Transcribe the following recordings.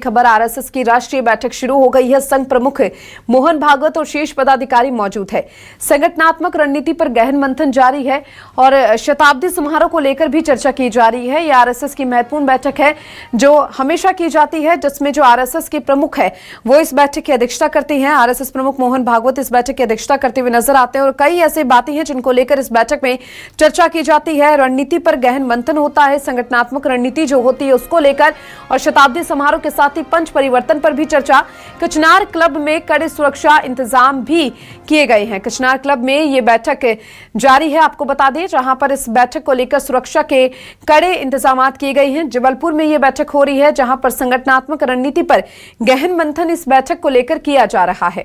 खबर, आरएसएस की राष्ट्रीय बैठक शुरू हो गई है। संघ प्रमुख मोहन भागवत और शीर्ष पदाधिकारी मौजूद है। संगठनात्मक रणनीति पर गहन मंथन जारी है और शताब्दी समारोह को लेकर भी चर्चा की जा रही है। यह आरएसएस की महत्वपूर्ण बैठक है जो हमेशा की जाती है, जिसमें जो आरएसएस के प्रमुख है वो इस बैठक की अध्यक्षता करती हैं। आरएसएस प्रमुख मोहन भागवत इस बैठक की अध्यक्षता करते हुए नजर आते हैं और कई ऐसी बातें हैं जिनको लेकर इस बैठक में चर्चा की जाती है। रणनीति पर गहन मंथन होता है, संगठनात्मक रणनीति जो होती है उसको लेकर, और शताब्दी समारोह के साथ ही पंच परिवर्तन पर भी चर्चा। कचनार क्लब में कड़े सुरक्षा इंतजाम भी किए गए हैं। कचनार क्लब में ये बैठक जारी है, आपको बता दें, जहां पर इस बैठक को लेकर सुरक्षा के कड़े इंतजाम किए गए हैं। जबलपुर में ये बैठक हो रही है जहां पर संगठनात्मक रणनीति पर गहन मंथन इस बैठक को लेकर किया जा रहा है।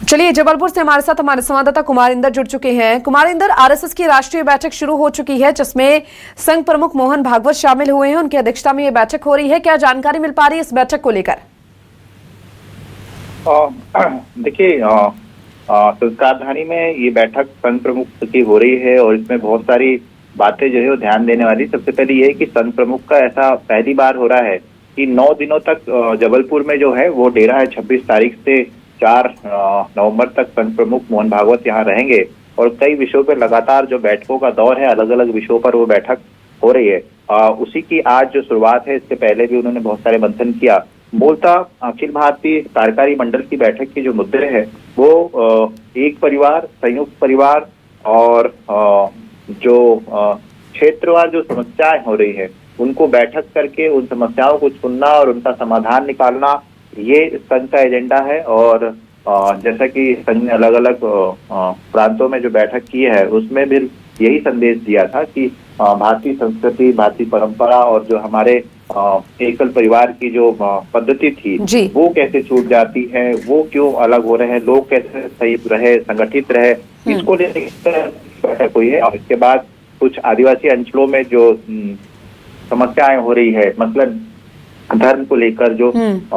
चलिए, जबलपुर से हमारे साथ हमारे संवाददाता कुमार इंदर जुड़ चुके हैं। कुमार इंदर, आरएसएस की राष्ट्रीय बैठक शुरू हो चुकी है जिसमें संघ प्रमुख मोहन भागवत शामिल हुए हैं। उनकी अध्यक्षता में यह बैठक हो रही है। क्या जानकारी मिल पा रही है इस बैठक को लेकर? देखिए, संस्कारधानी में ये बैठक संघ प्रमुख की हो रही है और इसमें बहुत सारी बातें जो है वो ध्यान देने वाली। सबसे पहले ये है कि संघ प्रमुख का ऐसा पहली बार हो रहा है कि 9 दिनों तक जबलपुर में जो है वो डेरा है। 26 तारीख से 4 नवंबर तक संघ प्रमुख मोहन भागवत यहाँ रहेंगे और कई विषयों पर लगातार जो बैठकों का दौर है, अलग अलग विषयों पर वो बैठक हो रही है। उसी की आज जो शुरुआत है, इससे पहले भी उन्होंने बहुत सारे मंथन किया। मूलतः अखिल भारतीय कार्यकारी मंडल की बैठक की जो मुद्दे हैं वो एक परिवार, संयुक्त परिवार और जो क्षेत्रवार जो समस्याएं हो रही है उनको बैठक करके उन समस्याओं को सुनना और उनका समाधान निकालना, ये संघ का एजेंडा है। और जैसा कि संघ ने अलग अलग प्रांतों में जो बैठक की है उसमें भी यही संदेश दिया था कि भारतीय संस्कृति, भारतीय परंपरा और जो हमारे एकल परिवार की जो पद्धति थी वो कैसे छूट जाती है, वो क्यों अलग हो रहे हैं, लोग कैसे सही रहे, संगठित रहे, इसको लेकर बैठक हुई है। और इसके बाद कुछ आदिवासी अंचलों में जो समस्याएं हो रही है, मसलन धर्म को लेकर जो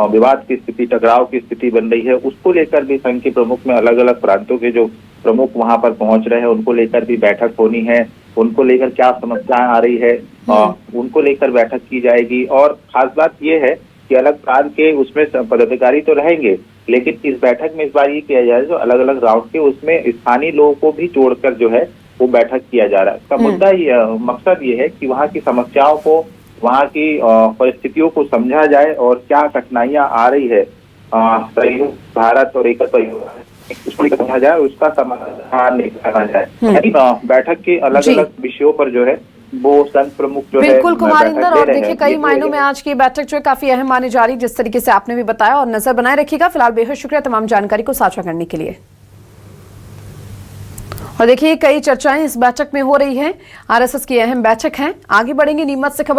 विवाद की स्थिति, टकराव की स्थिति बन रही है, उसको लेकर भी संघ के प्रमुख में अलग अलग प्रांतों के जो प्रमुख वहां पर पहुंच रहे हैं उनको लेकर भी बैठक होनी है। उनको लेकर क्या समस्याएं आ रही है उनको लेकर बैठक की जाएगी। और खास बात यह है कि अलग प्रांत के उसमें पदाधिकारी तो रहेंगे, लेकिन इस बैठक में इस बार ये किया जाए जो अलग अलग राउंड के उसमें स्थानीय लोगों को भी जोड़कर जो है वो बैठक किया जा रहा है। इसका मुद्दा मकसद ये है कि वहाँ की समस्याओं को, वहाँ की परिस्थितियों को समझा जाए और क्या कठिनाइयां आ रही है संयुक्त भारत और एकल परिवार, उसको समझा जाए, उसका समाधान निकाला जाए। बैठक के अलग अलग विषयों पर जो है वो संघ प्रमुख जो है बिल्कुल कुमार इंदर, और देखिए कई मायनों में आज की बैठक जो है काफी अहम मानी जा रही, जिस तरीके से आपने भी बताया, और नजर बनाए रखिएगा। फिलहाल बेहद शुक्रिया तमाम जानकारी को साझा करने के लिए। और देखिए कई चर्चाएं इस बैठक में हो रही है, आरएसएस की अहम बैठक है। आगे बढ़ेंगे नीमच से खबर